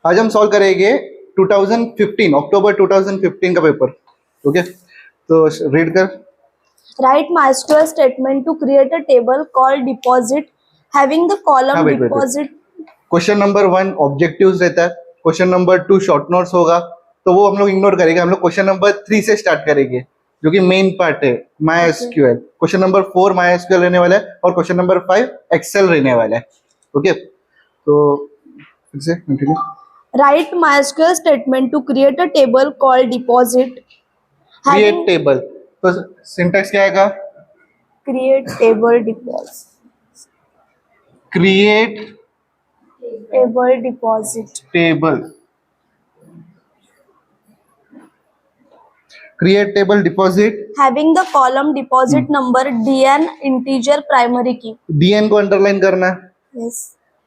आज हम सॉल्व करेंगे 2015 अक्टूबर 2015 का पेपर। ओके, तो रीड कर। Write MySQL statement to create a table called deposit having the column wait. deposit. Question number 1 objectives रहता है, क्वेश्चन नंबर 2 शॉर्ट नोट्स होगा, तो वो हम लोग इग्नोर करेंगे। हम लोग क्वेश्चन नंबर 3 से स्टार्ट करेंगे जो कि मेन पार्ट है MySQL। क्वेश्चन नंबर 4 MySQL रहने वाला है और क्वेश्चन नंबर 5 एक्सेल रहने वाला है। ओके, तो फिर से continue. Write MySQL statement to create a table called deposit create having table, तो सिंटैक्स क्या आएगा? create table deposit. Create Table deposit. Table, create table deposit. Having the column deposit number DN integer primary key. DN को underline करना है। Yes.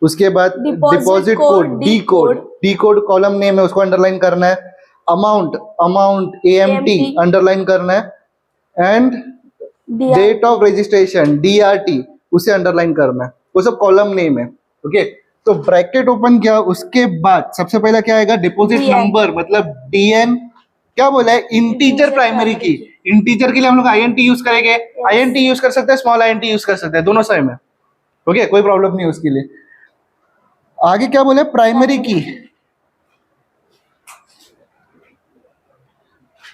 उसके बाद deposit code D code column name है, उसको अंडरलाइन करना है। अमाउंट AMT अंडरलाइन करना है and date of registration DRT उसे अंडरलाइन करना है। वो सब कॉलम नेम है। ओके, तो ब्रैकेट ओपन किया, उसके बाद सबसे पहला क्या आएगा? डिपॉजिट नंबर, मतलब DN क्या बोला है? इंटीजर प्राइमरी की। इंटीजर के लिए हम लोग INT यूज करेंगे। INT यूज कर सकते हैं, स्मॉल INT यूज कर सकते हैं, दोनों सेम है। ओके, कोई प्रॉब्लम नहीं है उसके लिए। आगे क्या बोले? प्राइमरी की,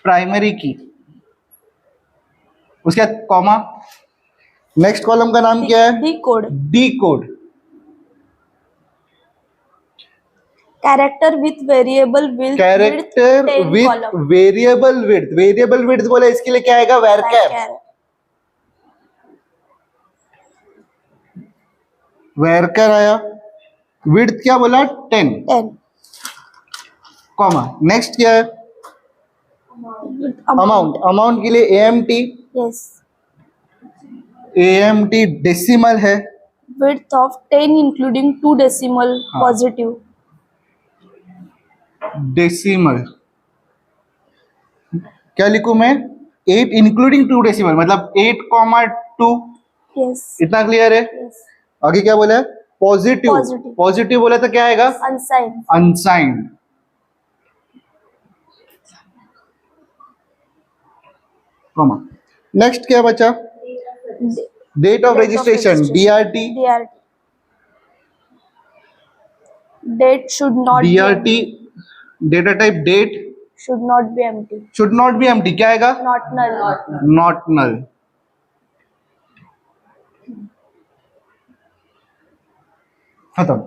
प्राइमरी की, उसके बाद कॉमा। नेक्स्ट कॉलम का नाम क्या है? D code. D code, character with variable width. Character with variable width. Variable width बोले, इसके लिए क्या आएगा? वैरकैर। वैरकैर आया। विड्थ क्या बोला? 10 कॉमा। नेक्स्ट क्या है? अमाउंट के लिए AMT। यस। AMT डेसिमल है। Width of 10 including 2 decimal positive. Decimal क्या लिखूं मैं? 8 इंक्लूडिंग 2 डेसिमल, मतलब 8,2। यस। इतना क्लियर है? यस। आगे क्या बोला है? पॉजिटिव। पॉजिटिव बोला तो क्या आएगा? अनसाइंड। अनसाइंड। कॉमा। नेक्स्ट क्या बचा? Date of registration DRT। Date should not DRT, data type date should not be empty. Should not be empty, क्या आएगा? Not null. Not null. खत्म।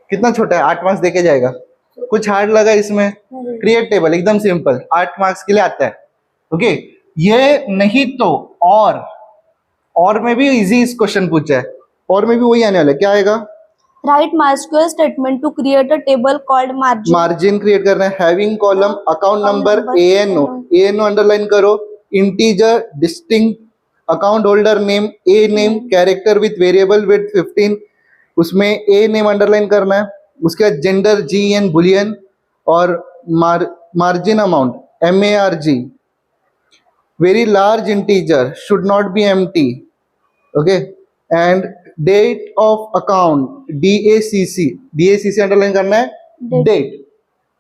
कितना छोटा है, 8 मार्क्स देके जाएगा। कुछ हार्ड लगा इसमें? क्रिएट टेबल एकदम सिंपल, 8 मार्क्स के लिए आता है। ओके, ये नहीं तो और में भी इजी क्वेश्चन पूछा है, और में भी वही आने वाला है। क्या आएगा? Write MySQL statement to create a table called margin. Margin create करना है। Having column account number ANO underline करो। Integer distinct account holder name A name, character with variable with 15, उसमें A नेम अंडरलाइन करना है। उसके बाद gender GN boolean और margin amount MARG। Very large integer should not be empty. Okay, and date of account DACC underline करना है। Date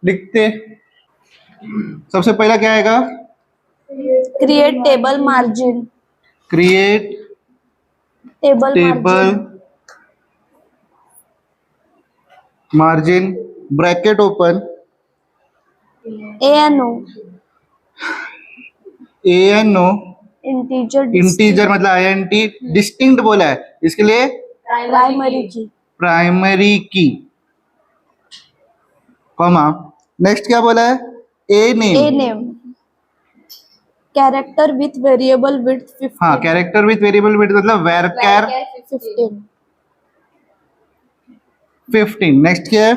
लिखते। सबसे पहला क्या आएगा? Create table margin. Create table margin, bracket open, ANO integer मतलब INT, distinct बोला है, इसके लिए प्राइमरी की, कॉमा। नेक्स्ट क्या बोला है? A name, character with variable width 15। हाँ, कैरेक्टर विथ वेरिएबल विड्थ मतलब वैरकैर 15। नेक्स्ट क्या है?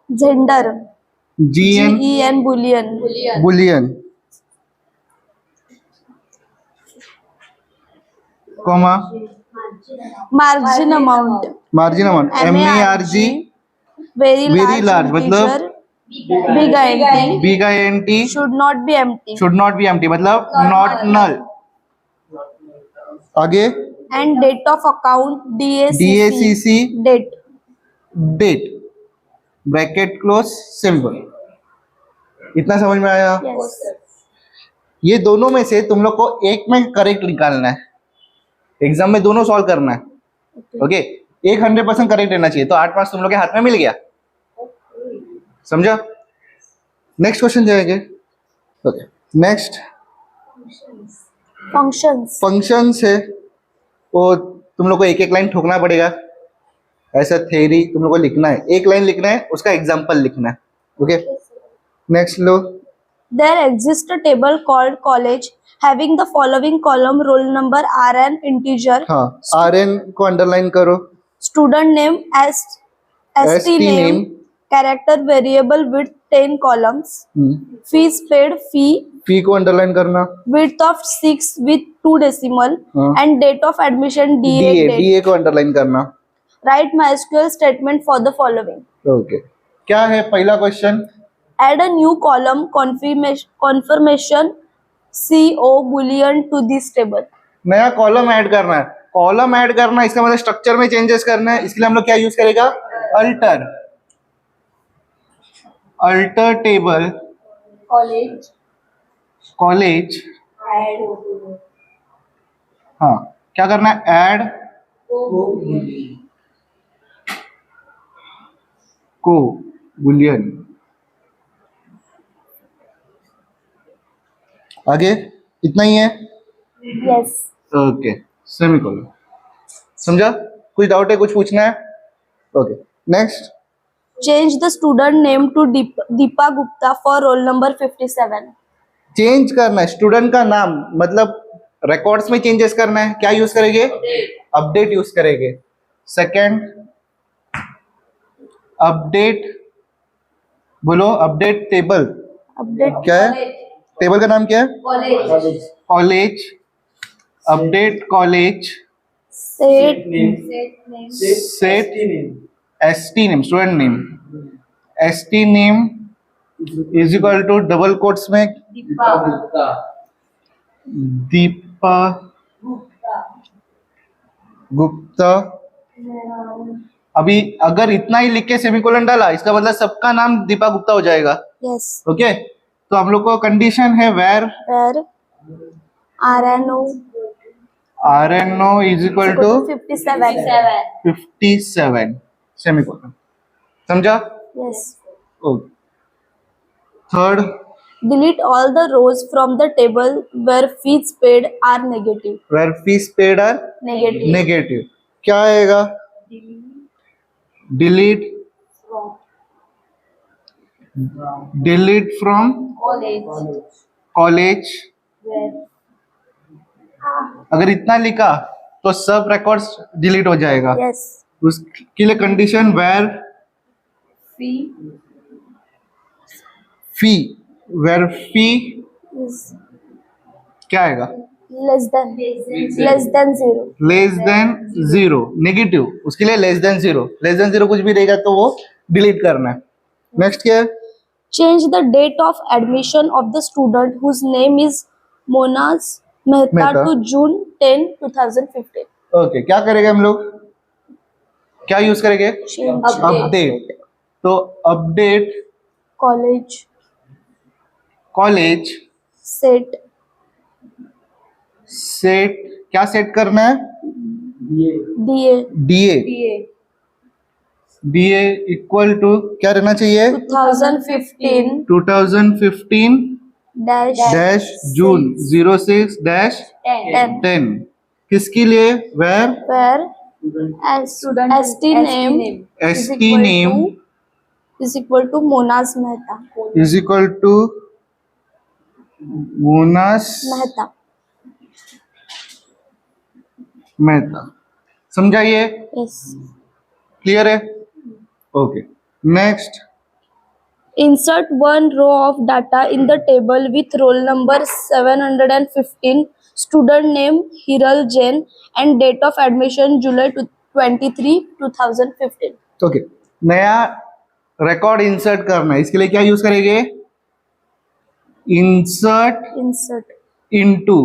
Gender GEN boolean, comma. Margin amount MARG very large मतलब big INT should not be empty मतलब नॉट नल। आगे and date of account DACC date. Bracket close symbol. इतना समझ में आया? Yes. ये दोनों में से तुम लोग को एक में करेक्ट निकालना है, एग्जाम में दोनों सॉल्व करना है। ओके, एक 100% करेक्ट रहना चाहिए, तो 8 मार्क्स तुम लोग के हाथ में मिल गया। समझो? नेक्स्ट क्वेश्चन जाएंगे। Okay, next Functions. फंक्शंस है, वो तुम लोग को एक एक लाइन ठोकना पड़ेगा। ऐसा थ्योरी तुम लोग को लिखना है, एक लाइन लिखना है, उसका एग्जाम्पल लिखना है। Okay, next low. There exists a table called college having the following column: roll number, RN, integer, हाँ, RN को अंडरलाइन करो, student name, ST name, character variable with 10 columns, fees paid, फी को underline करना, width of 6 with 2 decimal, हाँ, and date of admission, DA DA date. DA को underline करना। Write MySQL statement for the following. Okay, क्या है पहला question? Add a new column, confirmation CO boolean to this table. नया column add करना है। Column add करना इसका मतलब स्ट्रक्चर में चेंजेस करना है, इसके लिए हम लोग क्या यूज करेगा? Alter table college. हाँ, क्या करना है? ऐड को बुलियन। आगे इतना ही है। Yes. Okay, semicolon. समझा? कुछ डाउट है, कुछ पूछना है? Okay, next. Change the student name to Deepa Gupta for roll number 57. Change करना है स्टूडेंट का नाम, मतलब रिकॉर्ड्स में चेंजेस करना है। क्या यूज करेंगे? अपडेट यूज करेंगे। सेकंड, अपडेट, बोलो अपडेट टेबल। Update क्या है? टेबल का नाम क्या है? College. Update college set set ST name, student name. ST name is equal to double quotes में दीपा गुप्ता। अभी अगर इतना ही लिख के सेमीकोलन डाला, इसका मतलब सबका नाम दीपा गुप्ता हो जाएगा। yes ओके, तो हम लोग को कंडीशन है where where RNO is equal to 57. 57 semicolon. समझा? Yes. Okay, third, Delete all the rows from the table where fees paid are negative. Where fees paid are Negative. Negative. क्या आएगा? Delete from college. अगर इतना लिखा तो सब records delete हो जाएगा। Yes. उसके लिए कंडीशन वेर फी Is क्या आएगा? less than 0. Less than zero, negative. उसके लिए लेस देन जीरो कुछ भी रहेगा तो वो डिलीट करना है। नेक्स्ट क्या है? Change the date of admission of the student whose name is Monas Mehta Mehta. to June 10, 2015. Okay, क्या करेंगे हम लोग? क्या यूज करेंगे? Change update. तो अपडेट कॉलेज set क्या सेट करना है? DA DA इक्वल टू क्या रहना चाहिए? 2015 2015 डैश जून 06 डैश 10। किसके लिए? Where where ST name is equal to Monas Mehta. Is equal to Monas Mehta. समझाइए? Yes. क्लियर है? Okay, next. Insert one row of data in the table with roll number 715, student name Hiral Jain, and date of admission July 23, 2015. Okay, नया record insert करना है। इसके लिए क्या use करेंगे? Insert into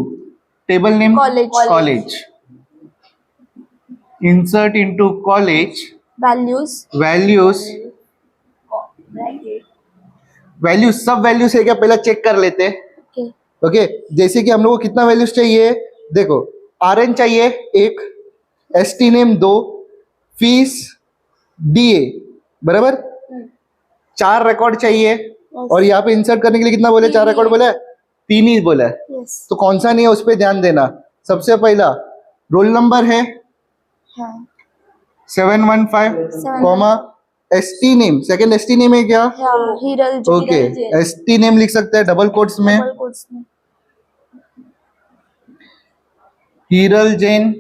table name college. Insert into college Values values values सब values है क्या पहले चेक कर लेते हैं. Okay. ओके जैसे कि हम लोग को कितना वैल्यूज चाहिए. देखो RN चाहिए 1, ST नेम 2, फीस DA बराबर 4 रिकॉर्ड चाहिए. और यहाँ पे इंसर्ट करने के लिए कितना बोले 4 रिकॉर्ड बोले 3 ही बोला है. Yes. तो कौन सा नहीं है उस पर ध्यान देना. सबसे पहला रोल नंबर है हाँ. 715 comma ST name. Second ST name है क्या. हाँ. Hiral Jain. Okay ST name लिख सकते हैं डबल कोट्स में. Double quotes में. हिरल जैन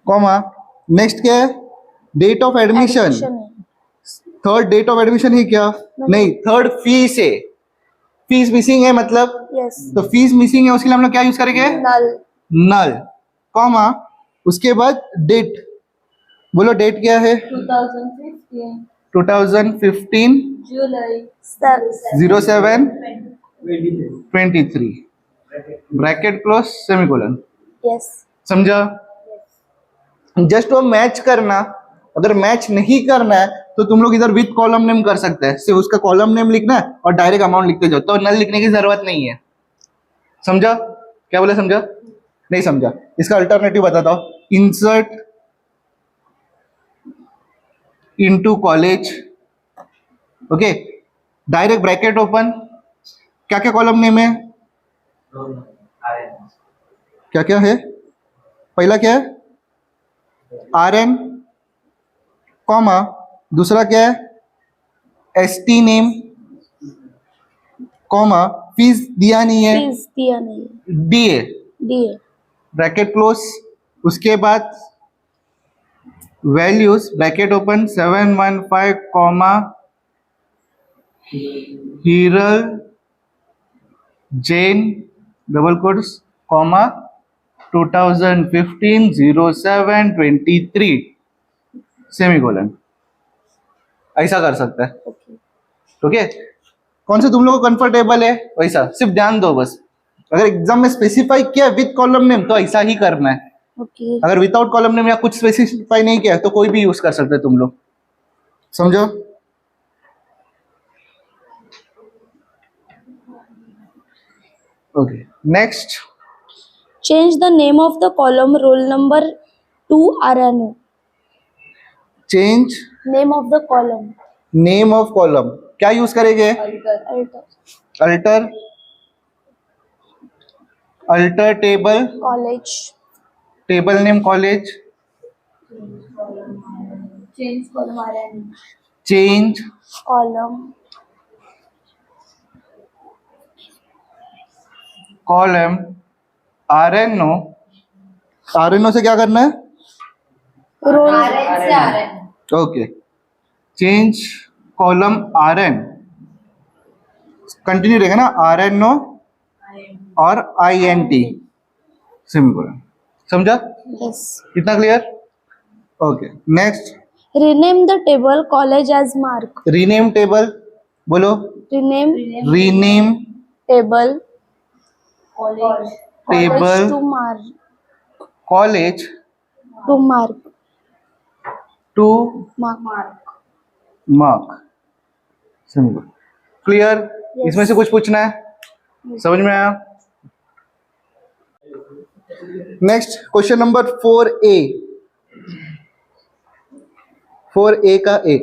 कॉमा नेक्स्ट क्या है डेट ऑफ एडमिशन. Admission है. थर्ड डेट ऑफ एडमिशन है क्या. नहीं थर्ड फीस है. फीस मिसिंग है मतलब Yes. तो फीस मिसिंग है उसके लिए हम लोग क्या यूज करेंगे Null. नल कॉमा उसके बाद डेट. बोलो डेट क्या है 2015 July. 07/23 bracket close semicolon. Yes. समझा. जस्ट वो मैच करना. अगर मैच नहीं करना है तो तुम लोग इधर विथ कॉलम नेम कर सकते हैं. सिर्फ उसका कॉलम नेम लिखना है और डायरेक्ट अमाउंट लिखते जाओ. तो नल लिखने की जरूरत नहीं है. समझा. क्या बोले समझा नहीं समझा. इसका अल्टरनेटिव बताता हूं. Insert into college. Okay direct bracket open. क्या क्या कॉलम नेम है क्या क्या है. पहला क्या है RN कॉमा दूसरा क्या है ST नेम कॉमा फीस दिया नहीं है Fees दिया नहीं. DA DA. Bracket close. उसके बाद values bracket open 715 comma Hiral Jain double quotes comma 2015 07/23 semicolon. ऐसा कर सकता है. Okay. ओके कौन सा तुम लोग को कंफर्टेबल है वैसा सिर्फ ध्यान दो बस. अगर एग्जाम में स्पेसिफाई किया विद कॉलम नेम तो ऐसा ही करना है. Okay. अगर विदाउट कॉलम नेम या कुछ स्पेसिफाई नहीं किया तो कोई भी यूज कर सकते तुम लोग. समझो. Okay next Change the name of the column roll number to RNO. Change Name of the column. Name of column. क्या यूज करेंगे Alter. Alter alter table College. Table name college. Change column RNO. Change Column. Column RNO. RNO से क्या करना है Roll. Okay change column RN. Continue रहेगा ना RNO और INT semicolon. समझा. Yes. कितना clear. Okay next Rename the table college as mark. Rename table. बोलो Rename rename table table college to mark. College To mark. To Mark. Mark semicolon. Clear. Yes. इसमें से कुछ पूछना है समझ में आया. Next question number 4A. 4A का A.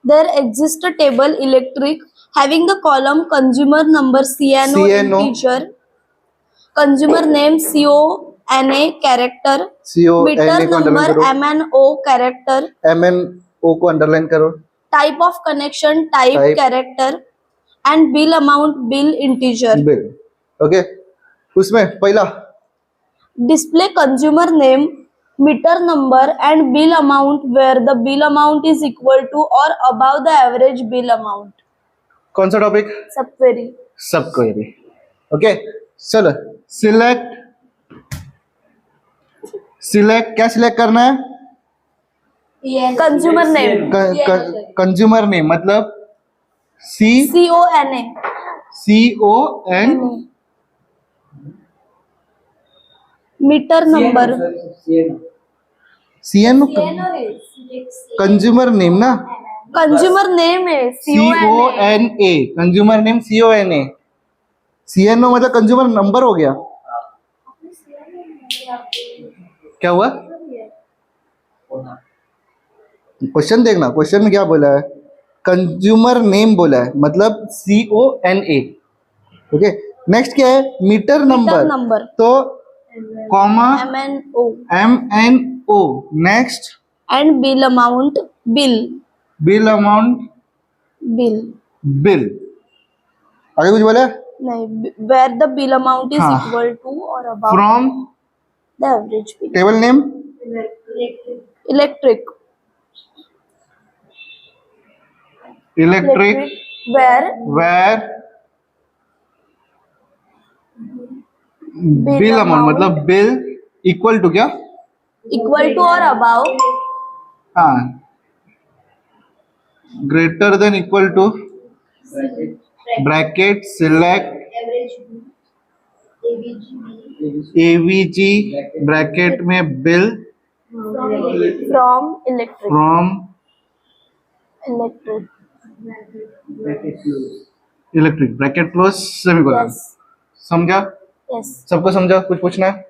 There exists a table electric having the column consumer number CNO CNO. integer, consumer name CONA character, CO meter NA को number अंडरलाइन करो. MNO character, MNO को underline करो. type of connection type Type. character, and bill amount bill integer. Bill. Okay उसमें पहला Display consumer name, meter number and bill amount where the bill amount is equal to or above the average bill amount. कौन सा topic Subquery. सब query. Okay चलो select क्या select करना है Consumer name. Consumer name मतलब CONA. CON Meter number. CN consumer name ना consumer name है CONA, consumer name CONA, CNO मतलब कंज्यूमर नंबर हो गया। क्या हुआ? क्वेश्चन देखना, क्वेश्चन में क्या बोला है, कंज्यूमर नेम बोला है, मतलब CONA। ओके, नेक्स्ट क्या है, मीटर नंबर, नंबर तो comma MNO MNO, next and bill amount bill amount bill bill. आगे कुछ बोला? नहीं, where the bill amount is हाँ। इक्वल टू और about from the average bill. Table name electric electric where bill amount मतलब bill equal to क्या, equal to और above हाँ, greater than equal to, bracket select AVG, bracket में bill from electric from electric, bracket close semicolon. समझा? Yes. सबको समझा? कुछ पूछना है?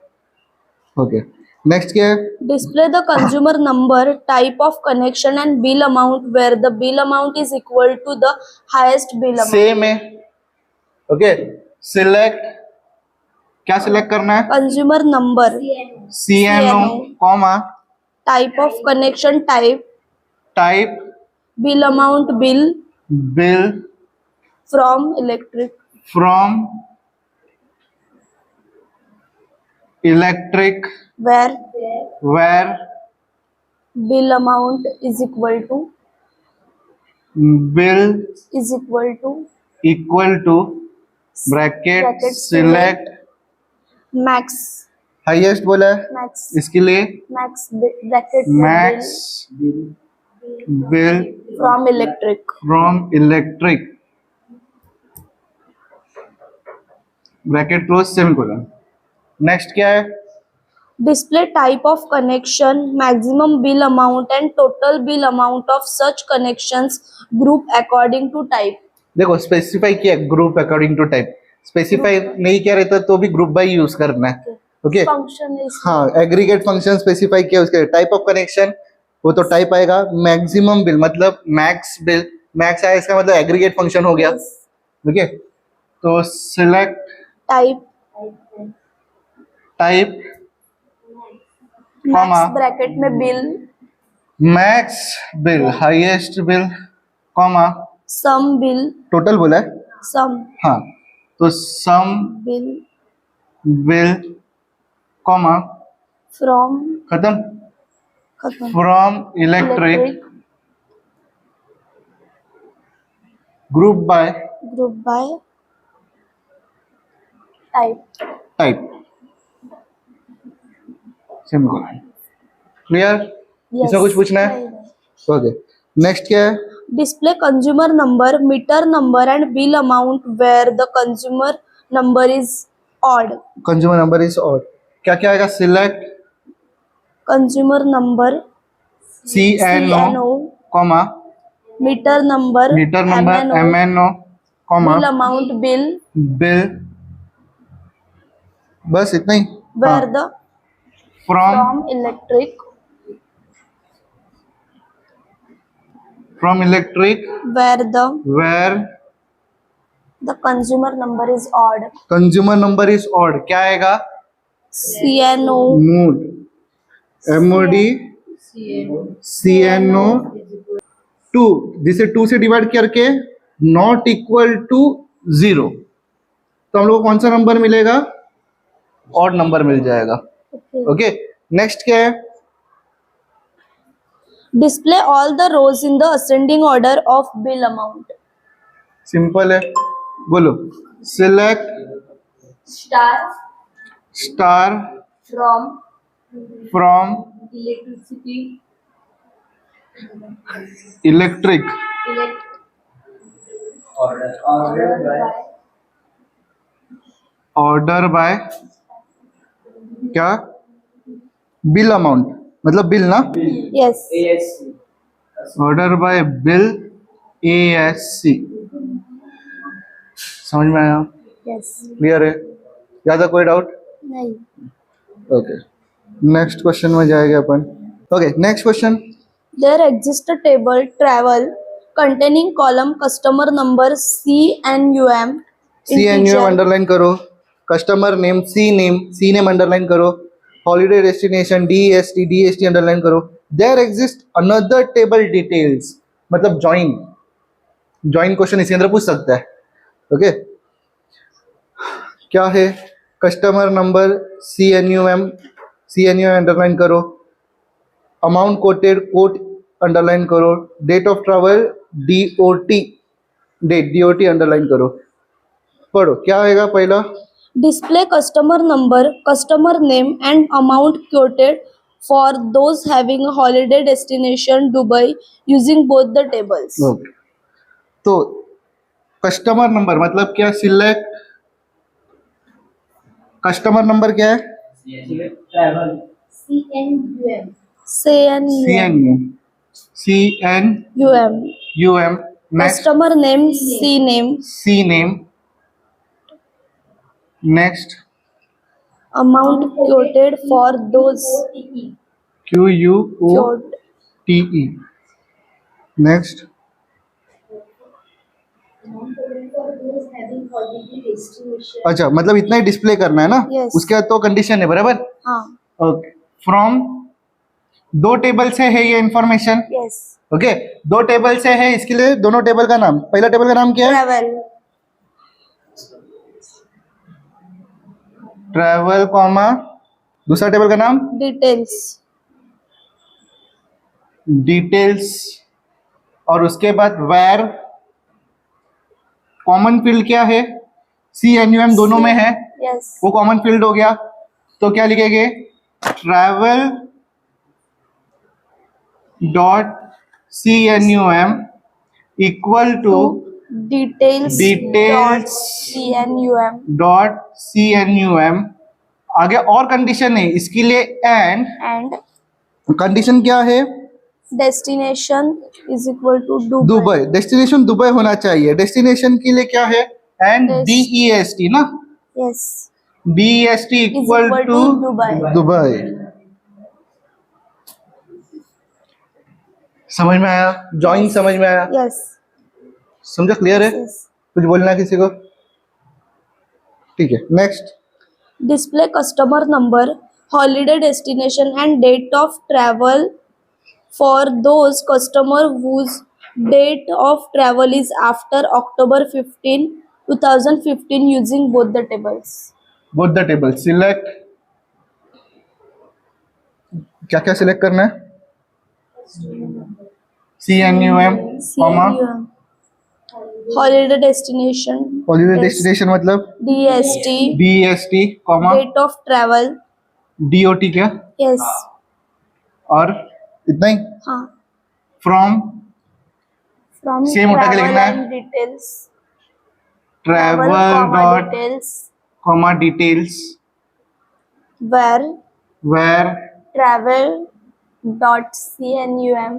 ओके, नेक्स्ट क्या है, display the consumer number, type of connection and bill amount where the bill amount is equal to the highest bill amount. Same है। Okay, select, क्या सिलेक्ट करना है, consumer number, CNO, comma, type of connection type bill amount bill bill from electric from electric where bill amount is equal bill to equal to bracket Bracket select, max highest बोला है, max इसके लिए max bracket max bill from electric. From electric, bracket close semicolon. Next क्या है, display type of connection, maximum bill amount and total bill amount of such connections, group according to type. देखो specify किया group according to type, specify नहीं किया रहता तो भी group by use करना है। ओके, फंक्शन इज हाँ, एग्रीगेट फंक्शन स्पेसिफाई किया, उसके टाइप ऑफ कनेक्शन वो तो टाइप आएगा, मैक्सिमम बिल मतलब मैक्स बिल, मैक्स आया इसका मतलब एग्रीगेट फंक्शन हो गया। ओके, तो सिलेक्ट टाइप मैक्स ब्रैकेट में bill, max bill highest bill, comma sum bill, total बोला है, सम हाँ, तो sum bill bill, comma from खत्म from electric group by type semicolon. Clear? इसमें कुछ पूछना है? ओके, नेक्स्ट क्या है, display consumer number, meter number and bill amount where the consumer number is odd. Consumer number is odd, क्या क्या आएगा, select consumer number CNO, comma meter number MNO, comma bill amount bill, बस इतना ही। Where the from electric where where the consumer number is odd. Consumer number is odd, क्या आएगा, CNO mood MOD CNO 2, जिसे 2 से divide करके not equal to 0, तो हम लोग को कौन सा नंबर मिलेगा, ऑड नंबर मिल जाएगा। ओके, नेक्स्ट क्या है, display all the rows in the ascending order of bill amount. Simple है, बोलो, select star from electric order by क्या, बिल अमाउंट मतलब बिल ना, yes. Order by bill ASC। समझ में आया? Yes. क्लियर है? ज्यादा कोई डाउट? नहीं. ओके, नेक्स्ट क्वेश्चन में जाएंगे अपन। Okay, next question. There exists a table travel containing column customer number CNUM CNUM underline करो, customer name C name underline करो, हॉलीडे डेस्टिनेशन DST अंडरलाइन करो। There exist another table details, मतलब join question इसके अंदर पूछ सकता है। Okay, क्या है? कस्टमर नंबर CNUM अंडरलाइन करो, अमाउंट कोटेड कोट अंडरलाइन करो, date of travel DOT underline करो। पढ़ो, क्या आएगा पहला? display customer number, customer name and amount quoted for those having a holiday destination Dubai using both the tables. Okay, तो customer number मतलब क्या? Select customer number क्या है? CNUM. CNUM। Next Customer name C name. Next amount quoted for those QUOTE। Next अच्छा, मतलब इतना ही display करना है ना? Yes. उसके बाद तो कंडीशन है, बराबर? हाँ. ओके, फ्रॉम दो टेबल से है ये इंफॉर्मेशन। Yes. ओके, दो टेबल से है, इसके लिए दोनों टेबल का नाम, पहला टेबल का नाम क्या है? ट्रैवल कॉमा, दूसरा टेबल का नाम डिटेल्स, और उसके बाद वेयर। कॉमन फील्ड क्या है? CNUM दोनों में है, Yes. वो कॉमन फील्ड हो गया। तो क्या लिखेंगे? Travel dot CNUM equal to Details Details. dot CNUM। आगे और कंडीशन है इसके लिए, एंड and कंडीशन क्या है? destination is equal to Dubai, destination Dubai होना चाहिए। डेस्टिनेशन के लिए क्या है? And Yes. DEST ना, Yes. DEST Is equal equal to to Dubai. Dubai. समझ में आया? ज्वाइन समझ में आया? Yes. समझा? क्लियर है? Yes. कुछ बोलना है किसी को? ठीक है, next. Display customer number, holiday destination and date of travel for those customer whose date of travel is after October 15, 2015 using both the tables. Both the table select, क्या क्या सिलेक्ट करना है? CNUM comma CNUM. Holiday destination. Holiday destination मतलब DST comma Date of travel. DOT क्या? Yes. और इतना ही। हाँ. From From Same उठा के travel लिखना है। and details. Travel comma dot details. Comma details, Where where travel dot CNUM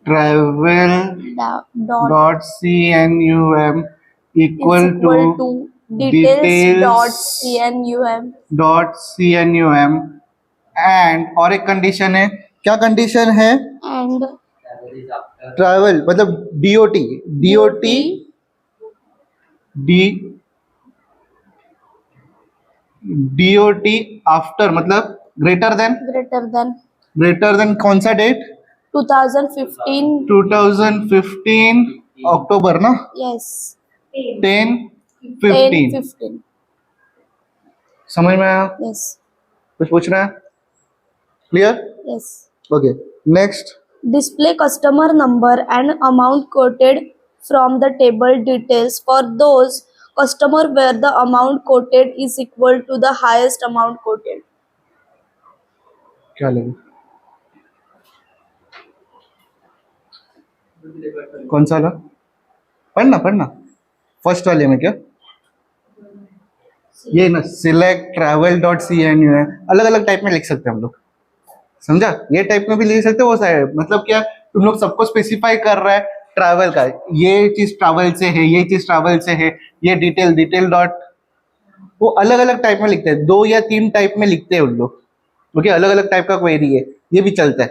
travel dot dot CNUM is equal equal to to details dot details CNUM dot CNUM। And और एक condition है, क्या condition है? and travel मतलब DOT after मतलब greater than कौन सा date? 2015. 2015 अक्टूबर ना, Yes. 10/15। 10/15. समझ में आया? Yes. कुछ पूछना है? Clear? Yes. Okay, next. Display customer number and amount quoted from the table details for those customer where the amount quoted is equal to the highest amount quoted. क्या लगे? कौन सा वाला? पढ़ना फर्स्ट वाले में क्या? ये ना सिलेक्ट ट्रैवल डॉट CNUM, अलग अलग टाइप में लिख सकते हैं हम लोग। समझा? ये टाइप में भी लिख सकते हो, वो साइड मतलब क्या, तुम लोग सबको स्पेसिफाई कर रहा है ट्रैवल का, ये चीज ट्रैवल से है, ये चीज ट्रैवल से है, ये डिटेल डिटेल डॉट, वो अलग अलग टाइप में लिखते हैं, 2 या 3 टाइप में लिखते हैं उन लोग, ओके, अलग अलग टाइप का क्वेरी है, ये भी चलता है,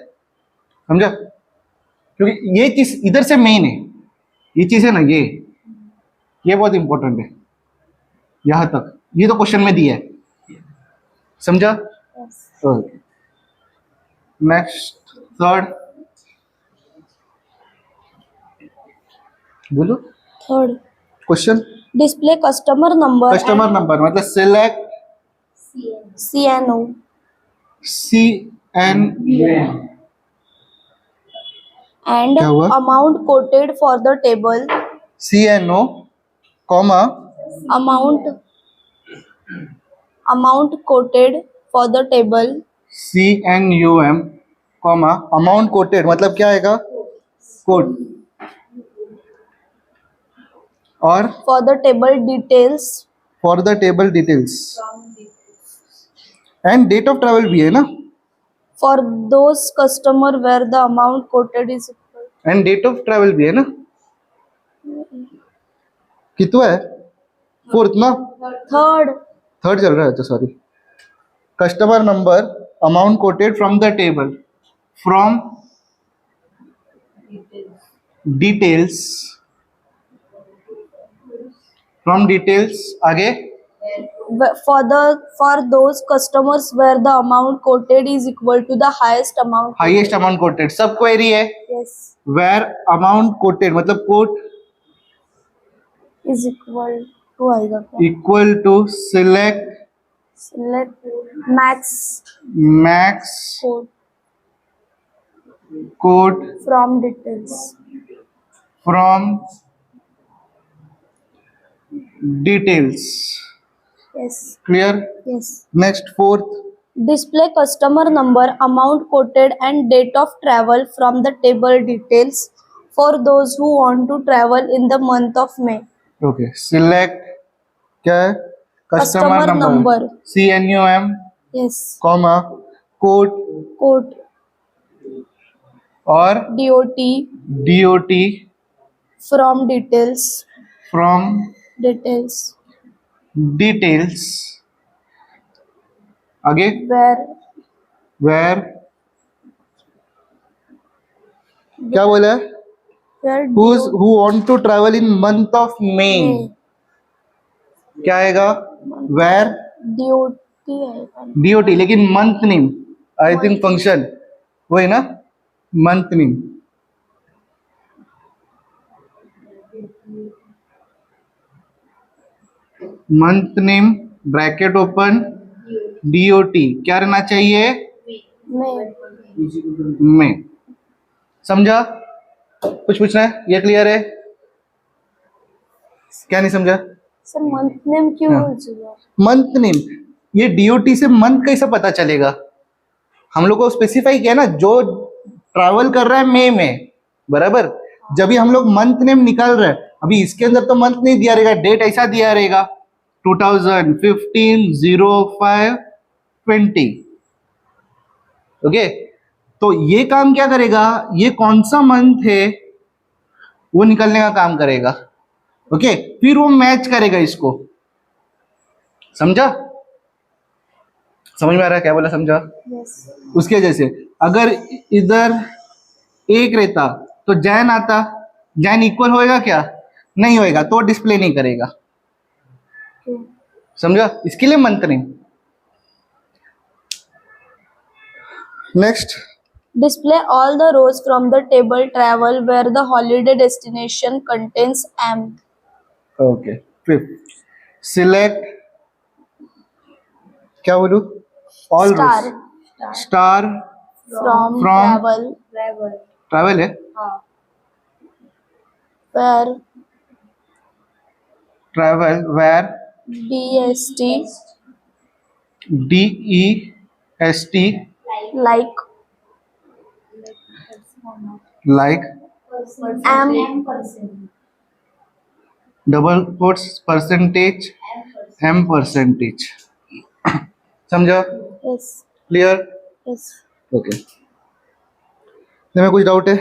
समझा? क्योंकि ये चीज इधर से मेन है, ये चीज है ना, ये बहुत इंपॉर्टेंट है, यहां तक ये तो क्वेश्चन में दिया है, समझा? ओके, नेक्स्ट थर्ड, बोलो third, question. display customer number customer number मतलब सिलेक्ट CNO CN and क्या हुआ? amount quoted for the table, CNO comma amount quoted for the table CNUM comma amount quoted मतलब क्या आएगा? कोड, और for the table details for the table details, and date of travel भी है ना, for those customer where the amount quoted is equal. And date of travel भी है ना, कितना है? फोर्थ ना, Third, थर्ड चल रहा है, तो sorry, customer number amount coated from the table, from details, from details आगे, for those customers where the amount quoted is equal to the highest amount. Highest amount quoted, सब query है, Yes, where amount quoted मतलब quote is equal to आएगा क्या? Equal to select Select max max quote code from details. From details, Yes, clear? yes. Next fourth, Display customer number, amount quoted, and date of travel from the table details for those who want to travel in the month of May. Okay, select क्या है? Customer Customer number number. CNUM Yes. Comma code Quote और DOT DOT from details. From Details details आगे, where where क्या बोला है? where who want to travel in month of May, क्या आएगा? Where DOT आएगा. DOT, लेकिन month name I think function वो है ना, month name, month name bracket open DOT क्या रहना चाहिए? May. में, समझा? कुछ पूछना है? ये क्लियर है? क्या नहीं समझा? Sir, month name क्यों हाँ. हो जाएगा? मंथ नेम, ये DOT से मंथ कैसे पता चलेगा? हम लोग को स्पेसिफाई किया ना, जो ट्रैवल कर रहा है मई में, बराबर, जब भी हम लोग मंथ नेम निकाल रहे हैं, अभी इसके अंदर तो मंथ नहीं दिया रहेगा, डेट ऐसा दिया रहेगा 2015/05/20, ओके, तो ये काम क्या करेगा? ये कौन सा मंथ है वो निकलने का काम करेगा, ओके, फिर वो मैच करेगा इसको, समझा? समझ में आ रहा है क्या बोला? समझा? Yes. उसके वजह से अगर इधर एक रहता तो जैन आता, जैन इक्वल होएगा क्या? नहीं होएगा, तो डिस्प्ले नहीं करेगा, Okay. समझा? इसके लिए मंथ नहीं। Next, Display all the rows from the table travel where the holiday destination contains M. Okay, fifth, select क्या बोलू? All Star star from From- travel travel है, where travel where DST DEST like like M double quotes percentage M percentage, समझा? yes clear? yes okay, में कुछ doubt है?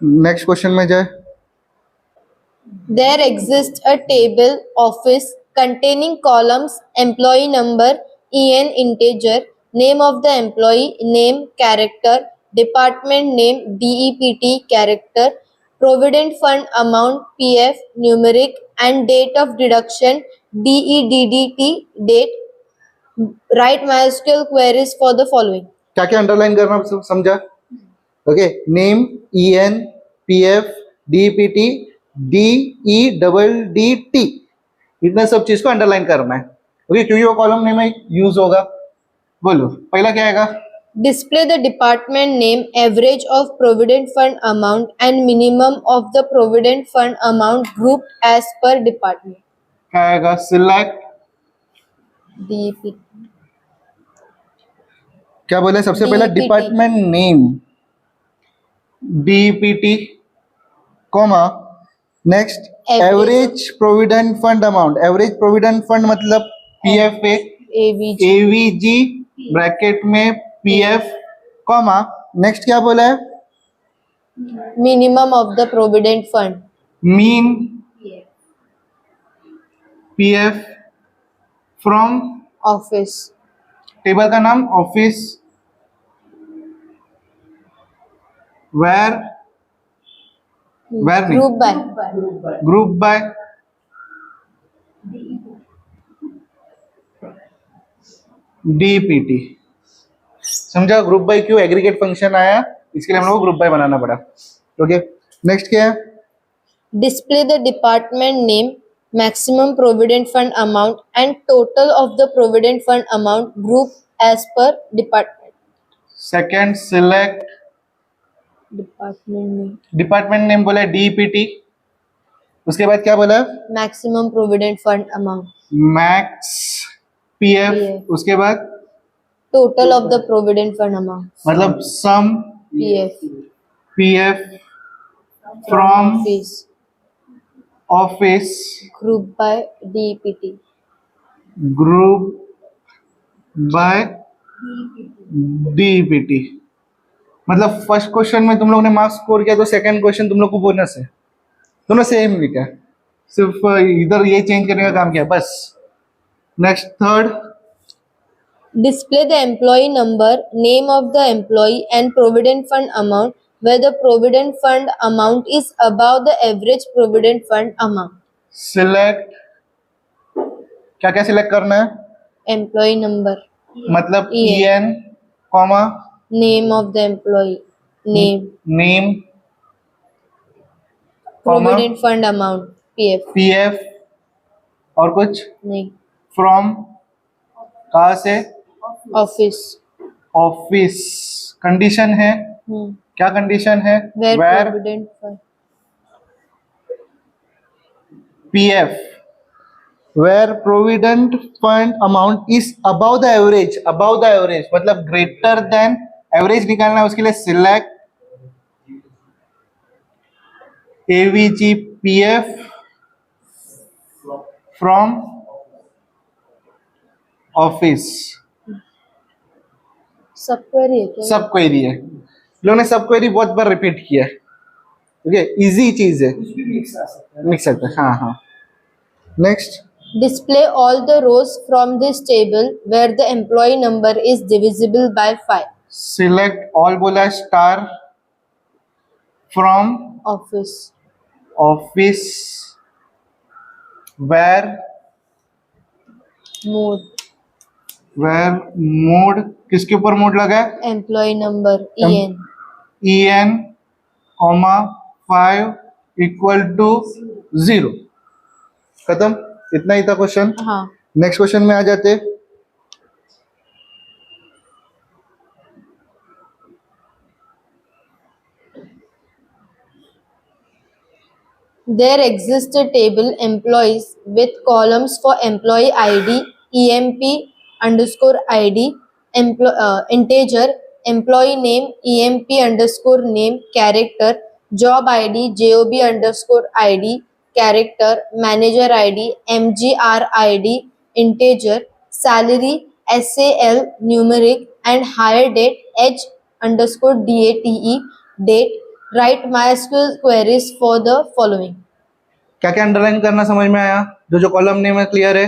Next question में जाए. There exists a table office containing columns employee number, EN integer, name of the employee, name, character, department name, DEPT, character, provident fund amount, PF, numeric, and date of deduction, DEDDT, date. Write MySQL queries for the following. क्या क्या underline करना समझा? Okay, name, EN, PF, DPT, DEDDT, इतना सब चीज को underline करना है. ओके, क्योंकि वो कॉलम नेम में यूज होगा. बोलो पहला क्या आएगा? Display the department name, average of provident fund amount, and minimum of the provident fund amount grouped as per department. क्या आएगा? सिलेक्ट. DEP. क्या बोले सबसे पहला? DPT. Department name, DPT, comma, next Average. Average provident fund amount. Average provident fund मतलब PFA, AVG. AVG bracket में PF, comma, next क्या बोला है? Minimum of the provident fund. Mean PF from Office. Table का नाम office, where नहीं, Group by. Group by DPT. समझा? Group by क्यों एग्रीगेट फंक्शन आया, इसके लिए हम लोग को ग्रुप बाय बनाना पड़ा. ओके, नेक्स्ट क्या है? Display the department name, maximum provident fund amount, and total of the provident fund amount grouped as per department. Second select. Department name. Department name बोला है DPT, उसके बाद क्या बोला है? Maximum provident fund amount. Max PF, PF. उसके बाद Total of the provident fund amount. मतलब सम PF. PF from Office. Office Group by DPT. Group by DPT. मतलब फर्स्ट क्वेश्चन में तुम लोग ने मार्क्स स्कोर किया तो सेकंड क्वेश्चन तुम लोग को बोनस है. दोनों सेम ही क्या, सिर्फ इधर ये चेंज करने का काम किया बस. Next third. Display the employee number, name of the employee, and provident fund amount where the provident fund amount is above the average provident fund amount. Select. क्या क्या सिलेक्ट करना है? Employee number, मतलब EN. EN, comma, name of the employee, name, name, provident fund amount, PF, PF और कुछ नहीं, from, कहाँ से? office, office. कंडीशन है, क्या कंडीशन है? where where provident fund, PF where provident fund amount is above the average. above the average मतलब greater than average निकालना है, उसके लिए select AVG PF from office. सब query है क्या? सब क्वेरी है, लोगों ने सब क्वेरी बहुत बार रिपीट किया है. ओके, इजी चीज है, मिक्स सकते हैं. हाँ हाँ. Next. Display all the rows from this table where the employee number is divisible by 5. Select all बोला है, star from Office, office where mode, mode. किसके ऊपर मोड लगा है? employee number, EN. EN, comma 5 equal to 0. खत्म, इतना ही था question. हाँ. नेक्स्ट क्वेश्चन में आ जाते. There exists a table employees with columns for employee ID, EMP underscore ID, integer, employee name, EMP underscore name, character, job ID, JOB underscore ID, character, manager ID, MGR ID, integer, salary, SAL, numeric, and hire date H underscore DATE date. Write MySQL queries for the following. क्या क्या underline करना समझ में आया? जो जो column name है clear है?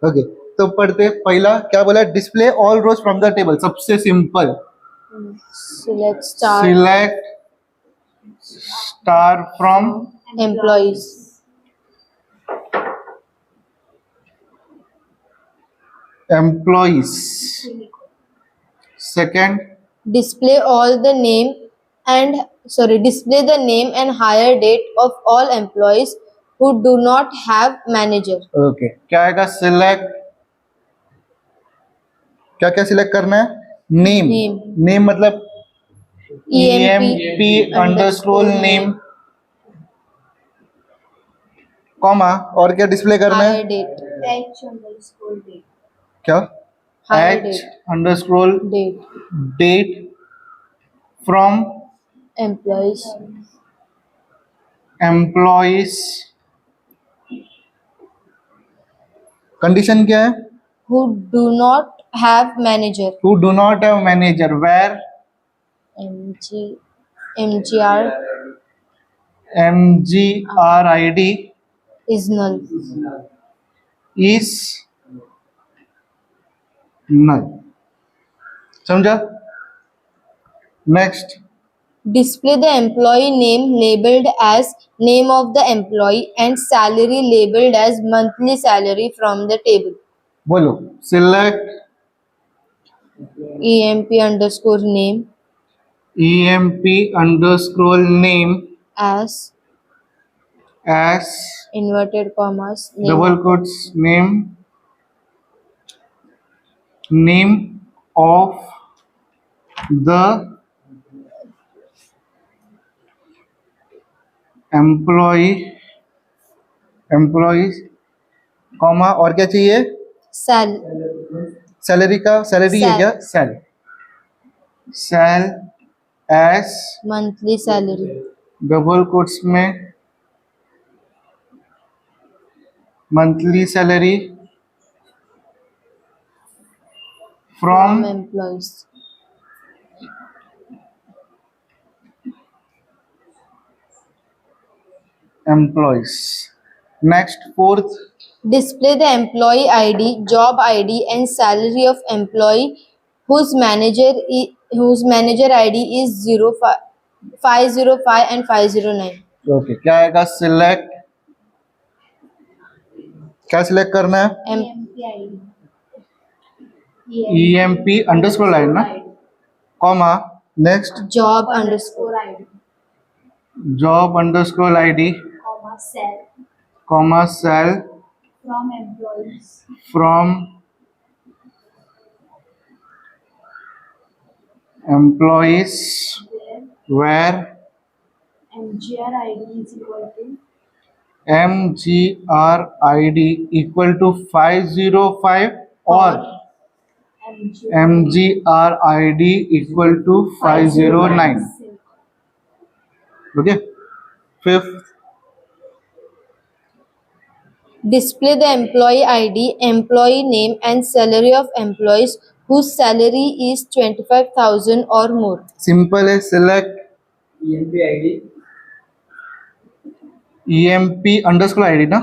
ओके, तो पढ़ते पहला क्या बोला? Display all rows from the table. सबसे simple, Select star select star from employees. Employees. Second, Display the name and hire date of all employees who do not have manager. Okay, क्या आएगा? Select, क्या क्या select करना है? Name. Name. Name मतलब EMP underscore name, comma, और क्या display करना है? Hire date. क्या? Hire H date. Underscore Date. Date from Employees employees. Condition क्या है? who do not have manager. Who do not have manager. Where MGR MGRID is null. is null. समझा? Next, Display the employee name labeled as name of the employee and salary labeled as monthly salary from the table. बोलो. सिलेक्ट EMP underscore name EMP underscore name as as inverted commas name double quotes name of the employees, comma, और क्या चाहिए? sal salary का, salary है Sal. क्या? Sal as monthly salary double quotes में monthly salary from from employees. Employees. Next, fourth, Display the employee ID, job ID, and salary of employee whose manager ID is 505 and 509. Okay, क्या आएगा? Select, क्या select करना है? EMP underscore line ना, comma, next, Job underscore job underscore ID, comma, sal from employees where MGRID equal to 505 और MGRID equal to 509. Okay. Fifth, Display the employee ID, employee name, and salary of employees whose salary is 25,000 or more. simple है. Select EMP underscore ID ना,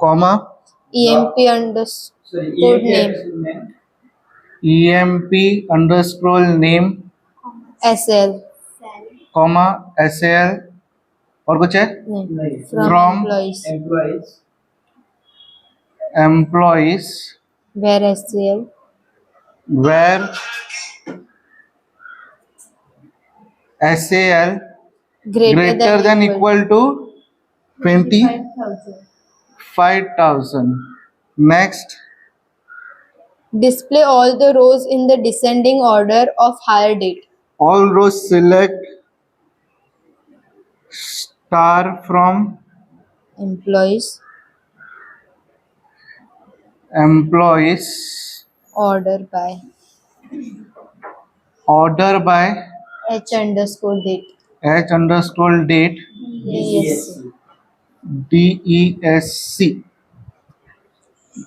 comma, EMP underscore name EMP underscore name, SL comma, SAL, और कुछ है? from From employees employees where SL where SAL greater than equal to 25,000. Next, Display all the rows in the descending order of hire date. all rows select star from Employees employees order by H underscore date. underscore date DESC. DESC.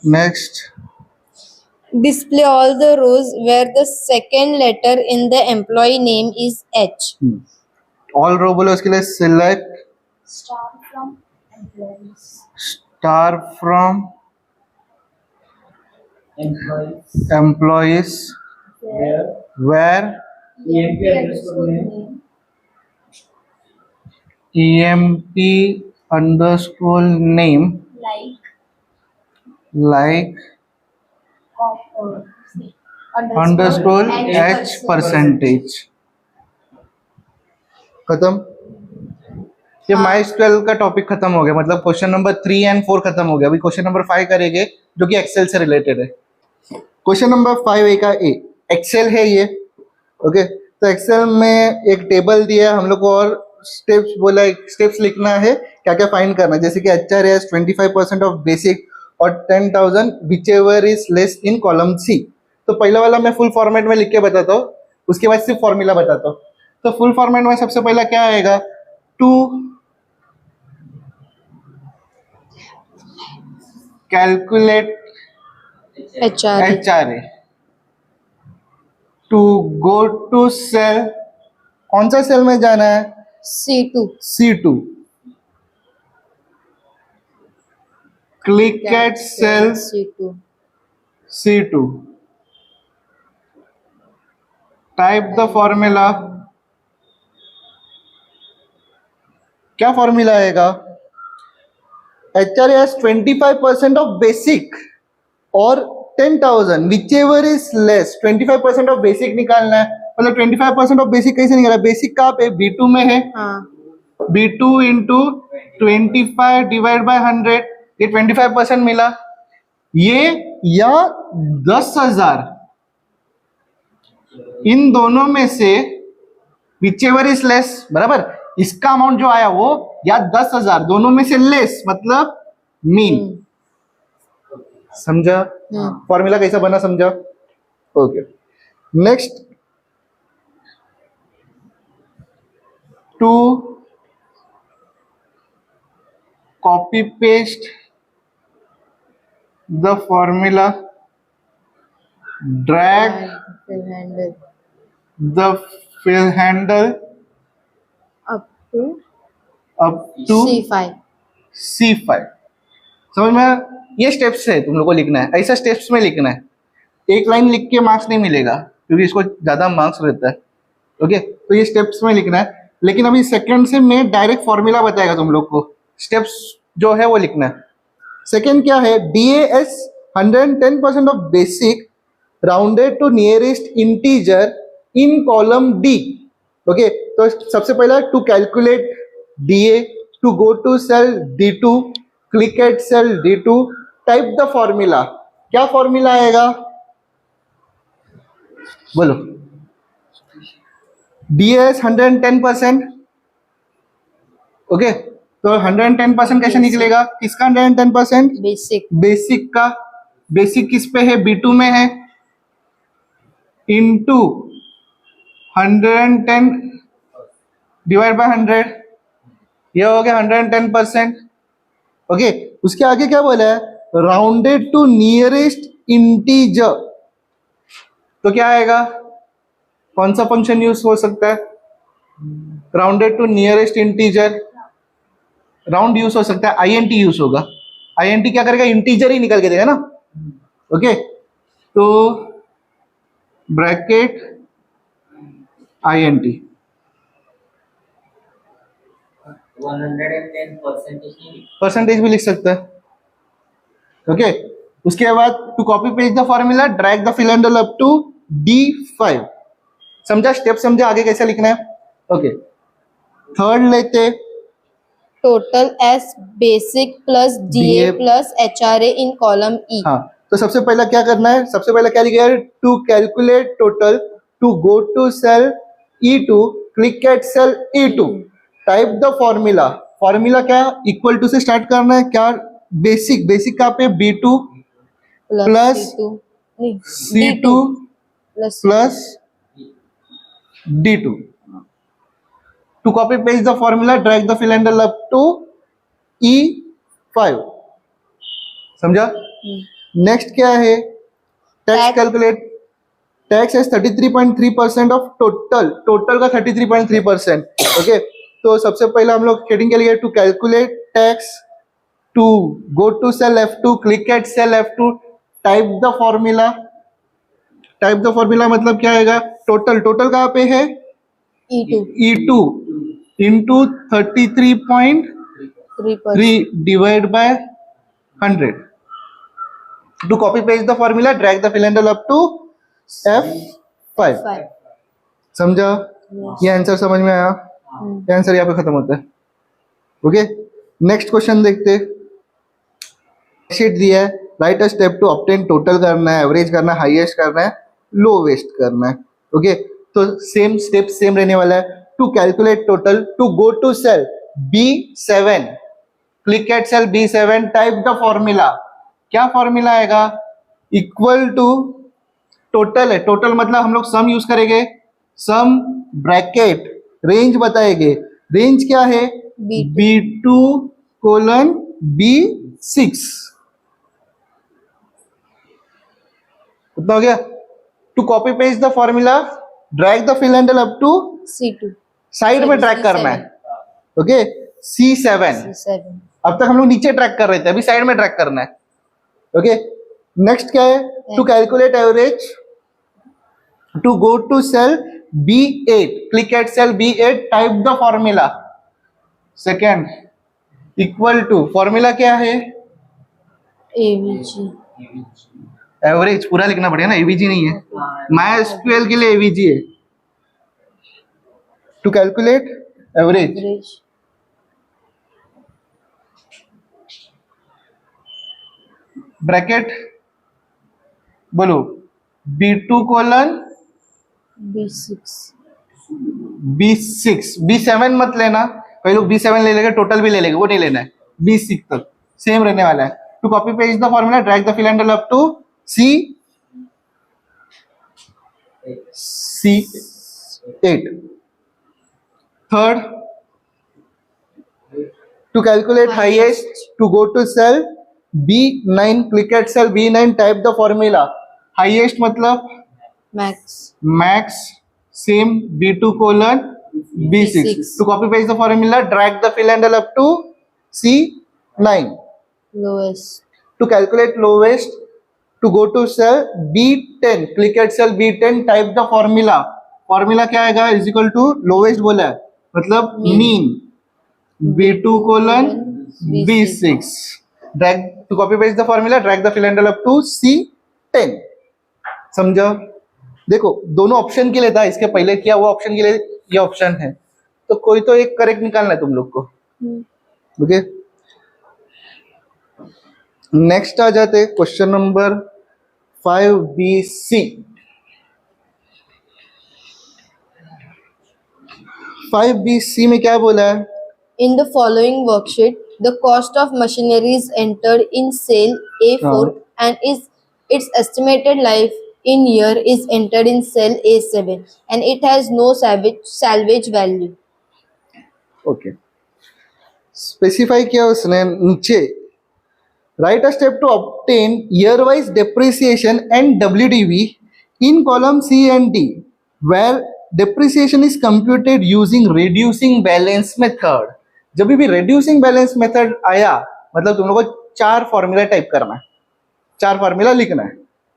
Next, Display all the rows where the second letter in the employee name is H. All row बोलो उसके लिए select Star from employees. Star from employees where EMP underscore name like underscore H percentage. खत्म. ये माई स्क्वेल का topic खत्म हो गया, मतलब क्वेश्चन नंबर 3 एंड 4 खत्म हो गया. अभी क्वेश्चन नंबर 5 करेंगे जो कि एक्सेल से रिलेटेड है. क्वेश्चन नंबर 5 ए का ए एक्सेल है ये. ओके, तो एक्सेल में एक टेबल दिया है हम लोग को और स्टेप्स बोला है, स्टेप्स लिखना है क्या क्या फाइंड करना है. जैसे कि HR हैज 25% ऑफ बेसिक और 10,000 whichever is less in column C. तो पहला वाला मैं फुल फॉर्मेट में लिख के बताता हूँ, उसके बाद सिर्फ फॉर्मूला बताता हूँ. तो फुल फॉर्मेट में सबसे पहला क्या आएगा, to calculate HRA. HRA, to go to cell, कौन सा सेल में जाना है, C2. C2, click at cell C2. C2, type the formula. क्या फॉर्मूला आएगा, HRA has 25% ऑफ बेसिक और 10,000 whichever is less. 25% of basic निकालना है, मतलब 25% ऑफ बेसिक कैसे निकाला, बेसिक कहाँ पे B2 में है, हाँ. B2 इंटू 25 डिवाइड बाय 100, ये 25% मिला. ये या 10,000, इन दोनों में से विच एवर इज लेस, बराबर. इसका अमाउंट जो आया वो या 10,000 दोनों में से लेस, मतलब मीन. समझा फॉर्मूला कैसा बना, समझा. Okay, next, to copy paste the formula, drag Fill handle the fill handle up to up to C5. C5. समझ में, ये स्टेप्स है, तुम लोग को लिखना है, ऐसा स्टेप्स में लिखना है. एक लाइन लिख के मार्क्स नहीं मिलेगा क्योंकि इसको ज्यादा मार्क्स रहता है. ओके, तो ये स्टेप्स में लिखना है. लेकिन अभी सेकंड से मैं डायरेक्ट फॉर्मूला बताएगा तुम लोग को, स्टेप्स जो है वो लिखना है. सेकंड क्या है, DAS 110% of basic rounded to nearest integer in column D. Okay, तो सबसे पहला to calculate DA, to go to cell D2, click at cell D2, type the formula. क्या फॉर्मूला आएगा, बोलो. DAS 110%. ओके, तो 110% कैसे निकलेगा, किसका 110%, Basic. बेसिक का. बेसिक किस पे है, B2 में है, इनटू 110 डिवाइड बाय 100, ये हो गया 110%. ओके, उसके आगे क्या बोला है, राउंडेड टू नियरेस्ट इंटीजर. तो क्या आएगा, कौन सा फंक्शन यूज हो सकता है, rounded to nearest integer. Round use हो सकता है, INT यूज होगा. INT क्या करेगा, इंटीजर ही निकल के देगा ना. ओके, तो ब्रैकेट INT 110% भी लिख सकता है. ओके, उसके बाद to copy paste the formula, drag the fill handle up to D5. समझा, स्टेप समझा, आगे कैसे लिखना है. ओके, थर्ड लेते, Total as basic plus DA DA plus HRA in column E. हाँ. तो सबसे पहला क्या करना है, सबसे पहला क्या लिखा है, to calculate total, to go to cell E2, click at cell E2, type the formula. Formula क्या, इक्वल टू से स्टार्ट करना है. क्या, बेसिक, बेसिक कहाँ पे, B2 plus C2. नहीं, C2 plus plus D2. To copy paste the formula, drag the fill handle up to E5. समझा. Next क्या है, टैक्स Tax. कैलकुलेट, टैक्स है 33.3% ऑफ टोटल, टोटल का 33.3%. ओके, तो सबसे पहले हम लोग हेडिंग के लिए to calculate tax, to go to cell F2, click at cell F2, type the formula. Type the formula मतलब क्या आएगा, टोटल, टोटल कहाँ पे है, E2 E2 into 33.3 3%. Divide by 100. To copy paste the formula, drag the cylinder up to F5. 5. समझा? Yes. ये answer समझ में आया? ये आंसर यहाँ पे खत्म होता है. ओके, नेक्स्ट क्वेश्चन देखते. शीट दिया है, write a step to obtain, total करना है, एवरेज करना है, हाईएस्ट करना है, लोवेस्ट करना है. ओके, तो सेम स्टेप सेम रहने वाला है. To calculate total, to go to cell B7, click at cell B7, type the formula. क्या फॉर्मूला आएगा, इक्वल टू, टोटल है, टोटल मतलब हम लोग सम यूज करेंगे, सम ब्रैकेट, रेंज बताएंगे. रेंज क्या है, B2 कोलन B6. उतना हो गया. To copy paste the formula, drag the fill handle up to, C2 side में ट्रैक करना है. Okay, C7. C7. अब तक हम लोग नीचे ट्रैक कर रहे थे, अभी साइड में ट्रैक करना है. ओके, नेक्स्ट क्या है, to calculate average, to go to cell B8, click at cell B8, type the formula. Second, equal to, formula क्या है, AVG. एवरेज पूरा लिखना पड़ेगा ना, एवीजी नहीं है. MySQL के लिए एवीजी है. To calculate average, Average. Bracket बोलो, B2 colon B6. B6, B7 मत लेना, कई लोग B7 ले लेंगे, टोटल भी ले लेंगे, वो नहीं लेना है. B6 तक सेम रहने वाला है. To copy paste the formula, drag the fill handle up to C8. Third, to calculate highest, to go to cell B9, click at cell B9, type the formula. Highest मतलब Max. max, same B2 colon B6. To copy paste the formula, drag the fill handle up to C9. Lowest. To calculate lowest, to go to cell B10, click at cell B10, type the formula. Formula क्या आएगा, is equal to lowest बोला है, मतलब mean. B2 colon B6. Drag, to copy paste the formula, drag the fill handle up to C10. समझा? देखो दोनों option के लिए था, इसके पहले किया हुआ ऑप्शन के लिए ये ऑप्शन है, तो कोई तो एक करेक्ट निकालना है तुम लोग को. ओके, नेक्स्ट आ जाते क्वेश्चन नंबर 5BC. 5BC में क्या बोला है, In the following worksheet, the cost of machinery is entered in cell A4 and its estimated life in year is entered in cell A7 and it has no salvage value. Okay, specify किया उसने नीचे, write a step to obtain year wise depreciation and WDV in column C and D where depreciation is computed using reducing balance method. जब भी reducing balance method आया मतलब तुम लोगों को 4 फॉर्मूला टाइप करना है, 4 फॉर्मूला लिखना है.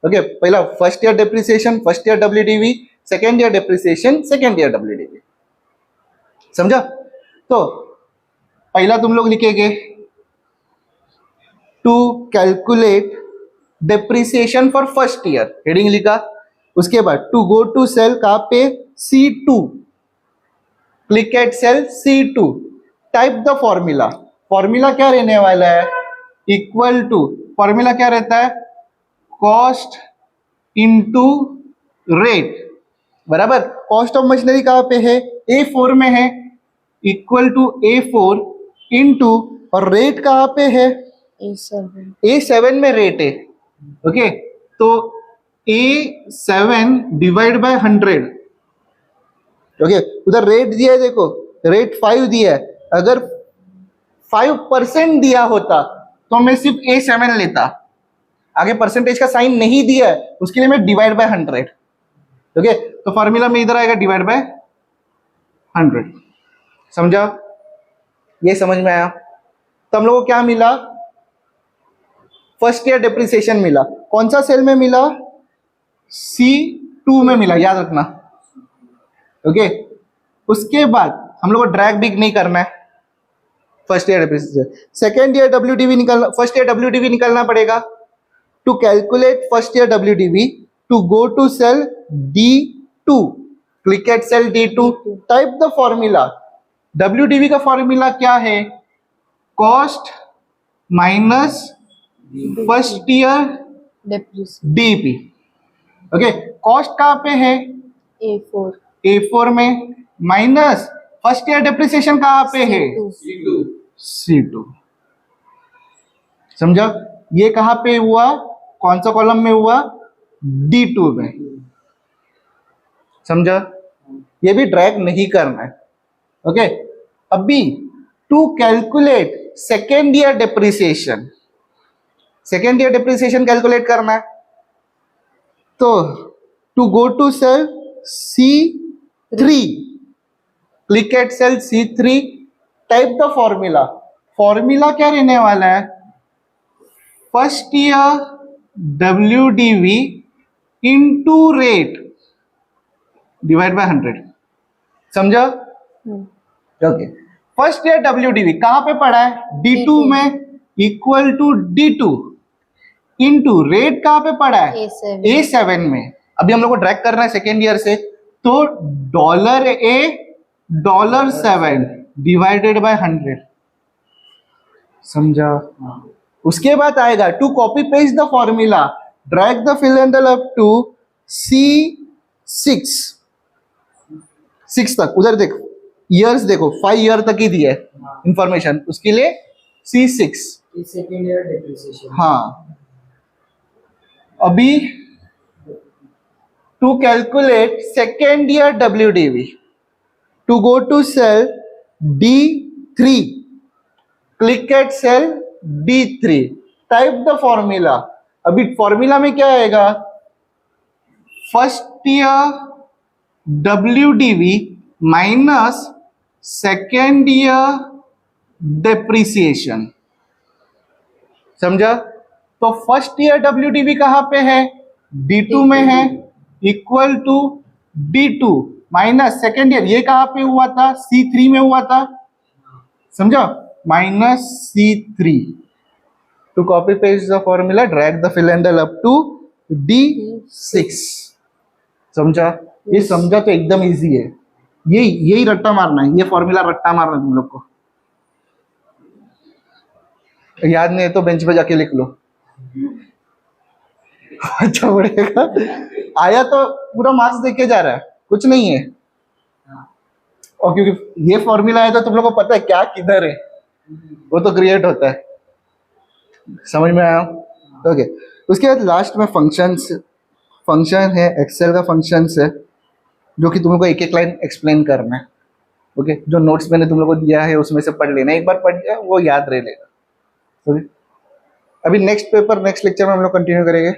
ओके, पहला first year depreciation, first year WDV, second year depreciation, second year WDV. समझा? तो पहला तुम लोग लिखेंगे to calculate depreciation for first year, heading लिखा. उसके बाद टू गो टू सेल कहाँ पे, C2, click at cell C2, type the formula. Formula क्या रहने वाला है, इक्वल टू, फॉर्मूला क्या रहता है, कॉस्ट इनटू रेट. बराबर, कॉस्ट ऑफ मशीनरी कहाँ पे है, A4 में है, इक्वल टू A4 इनटू, और रेट कहाँ पे है, A7. A7 में रेट है. ओके, तो A7 डिवाइड बाय 100. ओके, उधर रेट दिया है, देखो रेट 5 दिया है. अगर 5% दिया होता तो मैं सिर्फ A7 लेता. आगे परसेंटेज का साइन नहीं दिया है उसके लिए मैं डिवाइड बाय 100। ओके, तो फॉर्मूला में इधर आएगा डिवाइड बाय 100। समझा? ये समझ में आया? तो हम लोग को क्या मिला? फर्स्ट ईयर डिप्रिसिएशन मिला। कौन सा सेल में मिला? C2 में मिला, याद रखना। ओके, उसके बाद हम लोग को ड्रैग बिग नहीं करना है first year depreciation. Second year WDV निकालना, फर्स्ट ईयर WDV निकालना पड़ेगा। To calculate first year WDV, to go to cell D2, click at cell D2, type the formula. WDV का फॉर्मूला क्या है? Cost minus first year Depreciation. DP। Okay, cost कहाँ पे है? A4. A4 में, minus first year depreciation कहाँ पे है? C2. C2। समझा? ये कहाँ पे हुआ? कौन सा कॉलम में हुआ? D2 में। समझा? ये भी ड्रैग नहीं करना है। ओके, अभी to calculate second year depreciation, second year depreciation calculate करना है। तो to go to cell C3, click at cell C3, type the formula. Formula क्या रहने वाला है? First year WDV into rate divide by 100। समझा? ओके, फर्स्ट ईयर WDV कहां पे पड़ा है? D2 में, equal to D2 into rate कहां पे पड़ा है? A7. A7 में। अभी हम लोग को ड्रैग करना है सेकेंड ईयर से, तो $7 डिवाइडेड बाय 100। समझा? उसके बाद आएगा to copy paste the formula, drag the cylinder up to C6 तक। उधर देखो, ईयर्स देखो, 5 ईयर तक ही दिया है इंफॉर्मेशन, उसके लिए C6। Second year depreciation. हाँ, अभी to calculate second year WDV, to go to cell D3, click at cell D3, type the formula. अभी फॉर्मूला में क्या आएगा? First year WDV minus second year depreciation. समझा? तो फर्स्ट ईयर WDV कहां पे है? D2 में है, equal to D2 minus second year, ये कहां पे हुआ था? C3 में हुआ था। समझा? Minus C3। To copy paste the formula, drag the cylinder up to D6। समझा? ये समझा तो एकदम इजी है। यही रट्टा मारना है, ये फॉर्मूला रट्टा मारना है तुम लोग को। याद नहीं है तो बेंच पे जाके लिख लो। अच्छा बढ़ेगा। आया तो पूरा मार्क्स देके जा रहा है, कुछ नहीं है। और क्योंकि ये फॉर्मूला है तो तुम लोग को पता है क्या किधर है, वो तो क्रिएट होता है। समझ में आया? ओके, उसके बाद लास्ट में फंक्शन है, एक्सेल का फंक्शंस है, जो कि तुम लोग को एक एक लाइन एक्सप्लेन करना है। ओके, जो नोट्स मैंने तुम लोग को दिया है उसमें से पढ़ लेना, एक बार पढ़ लिया वो याद रह लेगा। अभी नेक्स्ट पेपर नेक्स्ट लेक्चर में हम लोग कंटिन्यू करेंगे।